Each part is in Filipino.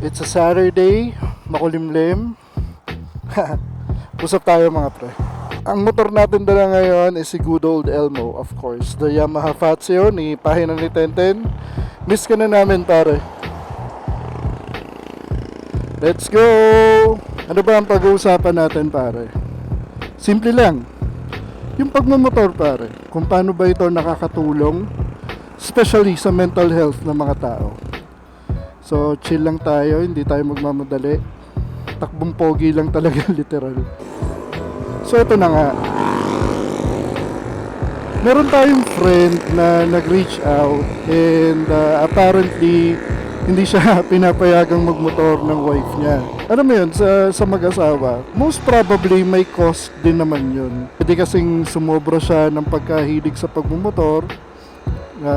It's a Saturday, makulimlim. Usap tayo mga pre. Ang motor natin dala ngayon is si good old Elmo, of course. The Yamaha Fazio ni Pahina ni Tenten. Miss ka na namin pare. Let's go! Ano ba ang pag-uusapan natin pare? Simple lang. Yung pagmamotor pare, kung paano ba ito nakakatulong, especially sa mental health ng mga tao. So chill lang tayo, hindi tayo magmamadali. Takbong pogi lang talaga literal. So ito na nga. Meron tayong friend na nag-reach out and apparently hindi siya pinapayagang magmotor ng wife niya. Ano mo yun, sa mag-asawa, most probably may cost din naman yun. Hindi kasing sumobra siya ng pagkahilig sa pagmumotor.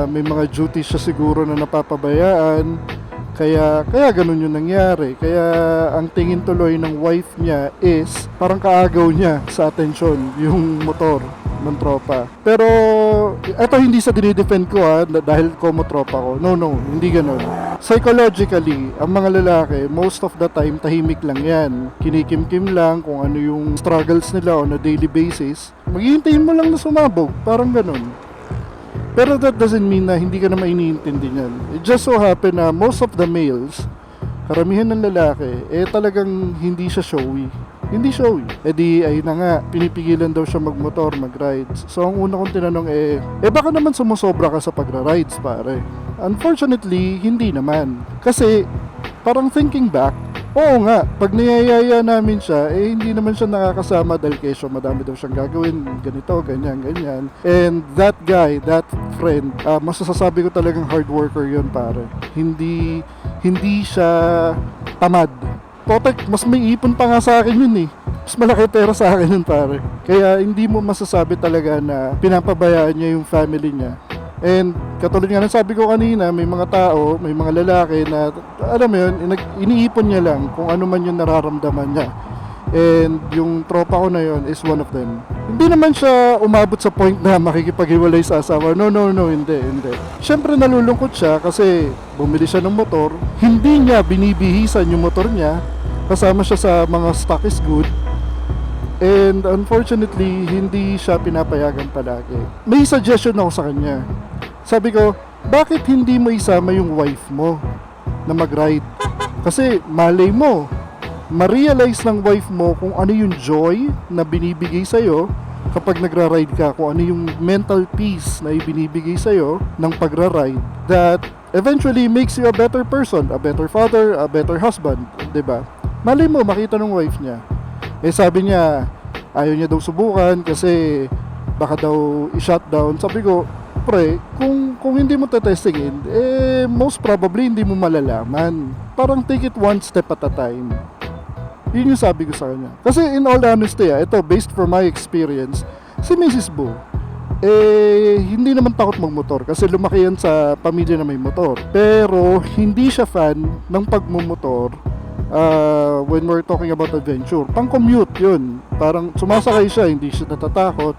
May mga duties siya siguro na napapabayaan. Kaya ganun yung nangyari. Kaya ang tingin tuloy ng wife niya is parang kaagaw niya sa atensyon yung motor ng tropa. Pero eto hindi sa dinidefend ko dahil komo tropa ko. No, hindi ganun. Psychologically, ang mga lalaki most of the time tahimik lang yan. Kinikimkim lang kung ano yung struggles nila on a daily basis. Maghihintayin mo lang na sumabog. Parang ganun. Pero that doesn't mean na hindi ka naman iniintindi niyan. It just so happen na most of the males, karamihan ng lalaki, talagang hindi siya showy. Hindi showy. Di ay na nga, pinipigilan daw siya magmotor, mag-rides. So ang una kong tinanong baka naman sumusobra ka sa pagra-rides pare. Unfortunately, hindi naman. Kasi, parang thinking back, oo nga, pag niyayaya namin siya, hindi naman siya nakakasama dahil kesyo madami daw siyang gagawin, ganito, ganyan. And that guy, that friend, masasabi ko talagang hard worker yun pare. Hindi siya tamad. Potek, mas may ipon pa nga sa akin yun eh. Mas malaki pera sa akin yun pare. Kaya hindi mo masasabi talaga na pinapabayaan niya yung family niya. And katulad nga ng sabi ko kanina, may mga tao, may mga lalaki na alam mo yun, iniipon niya lang kung ano man yung nararamdaman niya. And yung tropa ko na yun is one of them. Hindi naman siya umabot sa point na makikipaghiwalay sa asawa. No, hindi. Siyempre nalulungkot siya kasi bumili siya ng motor. Hindi niya binibihisan yung motor niya. Kasama siya sa mga stock is good. And unfortunately, hindi siya pinapayagan palagi. May suggestion ako sa kanya. Sabi ko, bakit hindi mo isama yung wife mo na mag-ride? Kasi malay mo, ma-realize ng wife mo kung ano yung joy na binibigay sa'yo kapag nagra-ride ka, kung ano yung mental peace na ibinibigay sa'yo ng pagra-ride that eventually makes you a better person, a better father, a better husband, 'di ba? Malay mo makita ng wife niya. Sabi niya ayaw niya daw subukan kasi baka daw i-shutdown. Sabi ko, pre, kung hindi mo tetestingin, most probably hindi mo malalaman. Parang take it one step at a time. Yun yung sabi ko sa kanya. Kasi in all honesty, ito based from my experience, si Mrs. Boo, hindi naman takot magmotor kasi lumaki yan sa pamilya na may motor. Pero hindi siya fan ng pagmumotor when we're talking about adventure. Pang-commute yun. Parang sumasakay siya, hindi siya natatakot,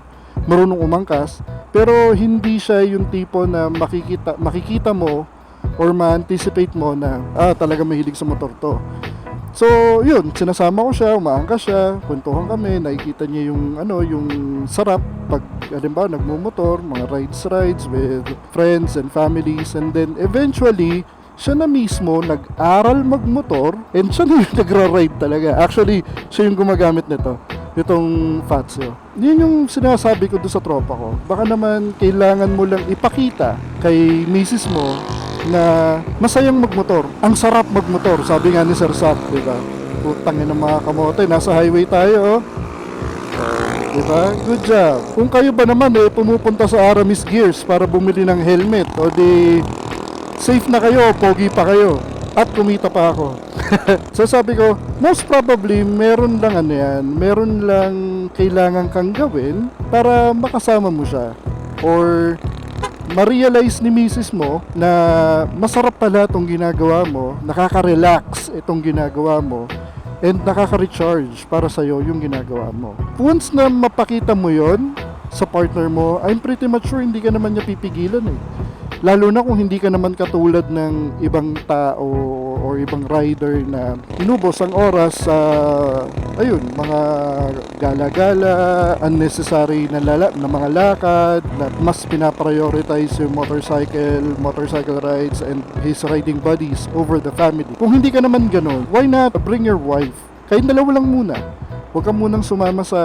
marunong umangkas, pero hindi siya yung tipo na makikita mo or ma-anticipate mo na talaga mahilig sa motor to. So, yun, sinasama ko siya, umaangkas siya, kwentuhan kami, nakikita niya yung sarap pag halimbawa nagmumotor, mga rides with friends and families, and then eventually siya na mismo nag-aral magmotor and siya na yung nagra-ride talaga. Actually, siya yung gumagamit nito, itong Fazio. Yun yung sinasabi ko doon sa tropa ko. Baka naman kailangan mo lang ipakita kay misis mo na masayang magmotor. Ang sarap magmotor, sabi nga ni Sir Sap, di ba? Putangin ng mga kamote, nasa highway tayo, di ba? Good job. Kung kayo ba naman pumupunta sa Aramis Gears para bumili ng helmet, o di safe na kayo, pogi pa kayo, at kumita pa ako. So sabi ko, most probably meron lang kailangan kang gawin para makasama mo siya. Or ma-realize ni misis mo na masarap pala itong ginagawa mo, nakaka-relax itong ginagawa mo, and nakaka-recharge para sa'yo yung ginagawa mo. Once na mapakita mo yon sa partner mo, I'm pretty much sure hindi ka naman niya pipigilan Lalo na kung hindi ka naman katulad ng ibang tao or ibang rider na inubos ang oras sa ayun, mga gala-gala, unnecessary na mga lakad, na mas pinaprioritize yung motorcycle rides and his riding buddies over the family. Kung hindi ka naman ganun, why not bring your wife? Kayong dalawa lang muna. Huwag ka munang sumama sa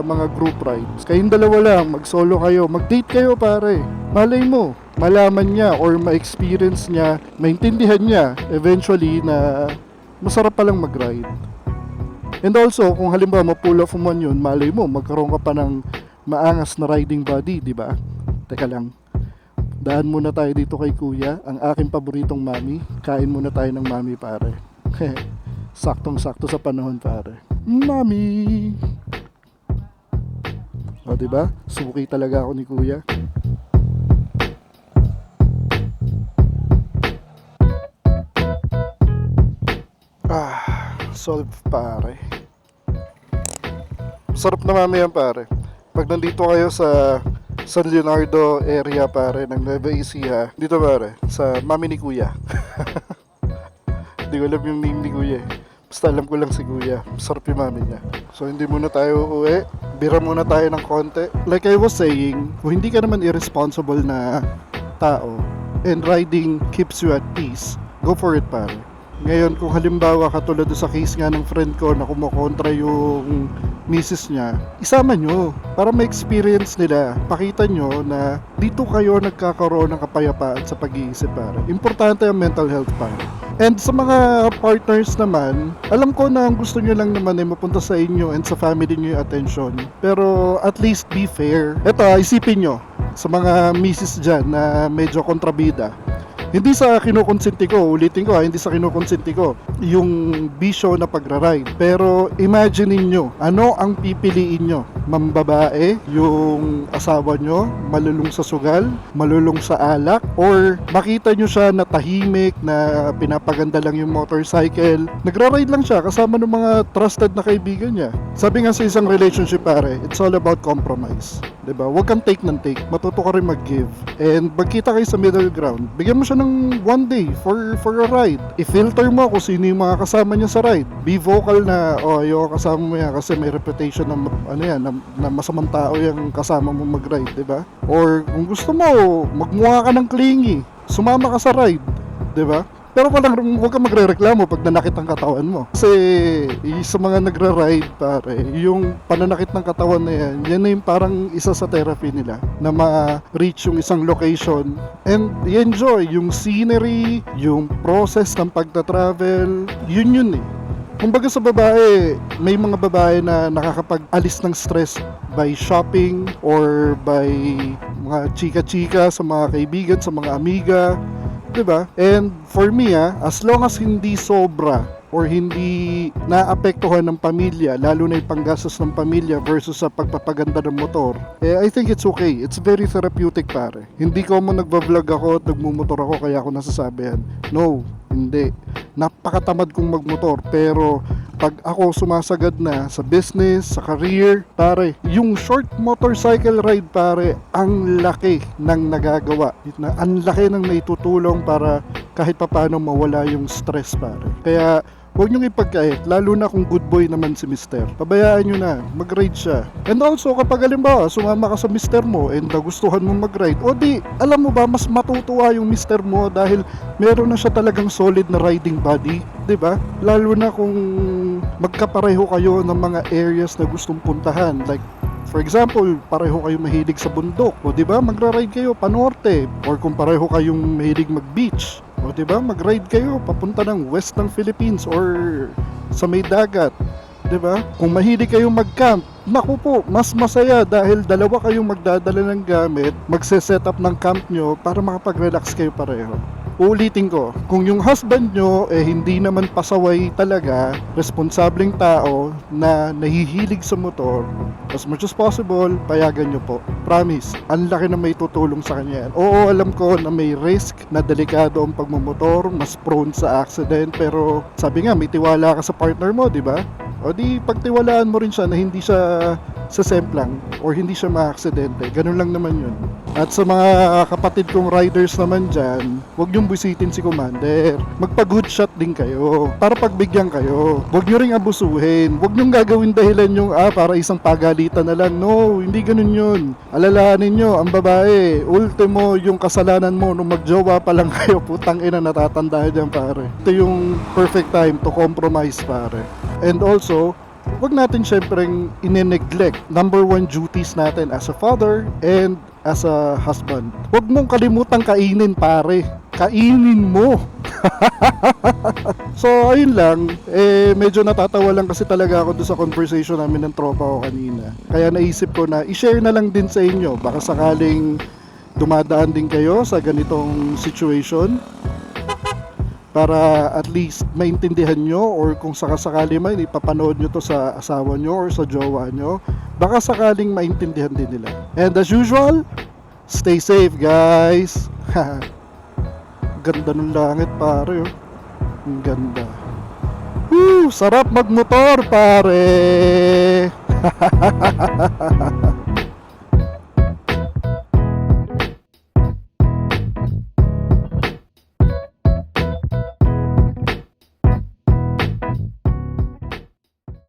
mga group rides. Kayong dalawa lang, mag-solo kayo, mag-date kayo pare. Malay mo, malaman niya or ma-experience niya, maintindihan niya eventually na masarap palang mag-ride. And also, kung halimbawa ma-pull off mo yun, malay mo, magkaroon ka pa ng maangas na riding body, di ba? Teka lang, daan muna tayo dito kay kuya, ang aking paboritong mami. Kain muna tayo ng mami pare. Saktong-sakto sa panahon pare. Mami! O diba? Suki talaga ako ni kuya. Solve pare. Sarap na mami yan pare. Pag nandito kayo sa San Leonardo area pare ng Nueva Ecija, dito pare, sa mami ni kuya. Hindi ko alam yung name ni kuya eh. Basta alam ko lang si kuya. Sarap yung mami niya. So hindi muna tayo uuwi. Bira muna tayo ng konti. Like I was saying, kung hindi ka naman irresponsible na tao and riding keeps you at peace, go for it pare. Ngayon kung halimbawa katulad sa case nga ng friend ko na kumukontra yung misis niya, isama nyo para ma-experience nila. Pakita nyo na dito kayo nagkakaroon ng kapayapaan sa pag-iisip pare. Importante ang mental health pare. And sa mga partners naman, alam ko na ang gusto nyo lang naman ay mapunta sa inyo and sa family nyo yung attention. Pero at least be fair. Eto, isipin nyo sa mga misis dyan na medyo kontrabida. Hindi sa kinukonsenti ko, ulitin ko hindi sa kinukonsenti ko yung bisyo na pagra-ride. Pero imagine niyo, ano ang pipiliin nyo? Mambabae, yung asawa nyo, malulung sa sugal, malulung sa alak, or makita nyo siya na tahimik, na pinapaganda lang yung motorcycle. Nagra-ride lang siya kasama ng mga trusted na kaibigan niya. Sabi nga sa isang relationship pare, it's all about compromise. Diba? Huwag kang take ng take, matuto ka rin mag-give. And magkita kayo sa middle ground, bigyan mo siya ng one day for a ride. I-filter mo kung sino yung mga kasama niya sa ride. Be vocal na, ayoko kasama mo yan kasi may reputation na, na masamang tao yung kasama mo mag-ride, diba? Or kung gusto mo, magmukha ka ng clingy, sumama ka sa ride, diba? Pero huwag kang magre-reklamo pag nanakit ang katawan mo. Kasi sa mga nagra-ride pare, yung pananakit ng katawan na yan na yung parang isa sa therapy nila na ma-reach yung isang location and i-enjoy yung scenery, yung process ng pagta-travel, yun eh. Kumbaga sa babae, may mga babae na nakakapag-alis ng stress by shopping or by mga chika-chika sa mga kaibigan, sa mga amiga, diba? And for me as long as hindi sobra or hindi naapektuhan ng pamilya, lalo na yung panggastos ng pamilya versus sa pagpapaganda ng motor, I think it's okay. It's very therapeutic pare. Hindi ko mo nagbablog ako at nagmumotor ako kaya ako nasasabi yan. No, hindi. Napakatamad kong magmotor pero pag ako sumasagad na sa business, sa career, pare, yung short motorcycle ride pare, ang laki ng nagagawa. Ang laki ng naitutulong para kahit papaano mawala yung stress pare. Kaya huwag niyong ipagkait, lalo na kung good boy naman si mister. Pabayaan nyo na, mag-ride siya. And also, kapag halimbawa, sumama ka sa mister mo and nagustuhan mo mag-ride, o di, alam mo ba, mas matutuwa yung mister mo dahil meron na siya talagang solid na riding body, diba? Lalo na kung magkapareho kayo ng mga areas na gustong puntahan. Like, for example, pareho kayo mahilig sa bundok, o diba, magra-ride kayo panorte. Or kung pareho kayong mahilig mag-beach, o diba, mag-ride kayo papunta ng west ng Philippines or sa may dagat, diba? Kung mahilig kayong mag-camp, naku po, mas masaya dahil dalawa kayong magdadala ng gamit, magse-set up ng camp nyo para makapag-relax kayo pareho. Uulitin ko, kung yung husband nyo hindi naman pasaway talaga, responsableng tao na nahihilig sa motor, as much as possible, payagan nyo po. Promise, ang laki na may tutulong sa kanya. Oo, alam ko na may risk, na delikado ang pagmumotor, mas prone sa accident, pero sabi nga, may tiwala ka sa partner mo, di ba? O di pagtiwalaan mo rin siya na hindi siya sasemplang or hindi siya maaksidente. Ganun lang naman yun. At sa mga kapatid kong riders naman dyan, huwag niyong busitin si Commander. Magpa-good shot din kayo para pagbigyan kayo. Huwag niyo ring abusuhin. Huwag niyong gagawin dahilan yung para isang pagalitan na lang. No, hindi ganun yun. Alalahanin niyo, ang babae, ultimo yung kasalanan mo nung magjowa pa lang kayo, putang ina, natatandaan dyan pare. Ito yung perfect time to compromise pare. And also, wag natin syempreng ine-neglect number one duties natin as a father and as a husband. Wag mong kalimutang kainin pare. Kainin mo. So ayun lang, medyo natatawa lang kasi talaga ako doon sa conversation namin ng tropa ko kanina. Kaya naisip ko na i-share na lang din sa inyo. Baka sakaling dumadaan din kayo sa ganitong situation, para at least maintindihan nyo, or kung sakasakali man ipapanood nyo to sa asawa nyo or sa jowa nyo, baka sakaling maintindihan din nila. And as usual, stay safe guys. Ganda ng langit pare, oh. Ang ganda. Woo, sarap magmotor pare.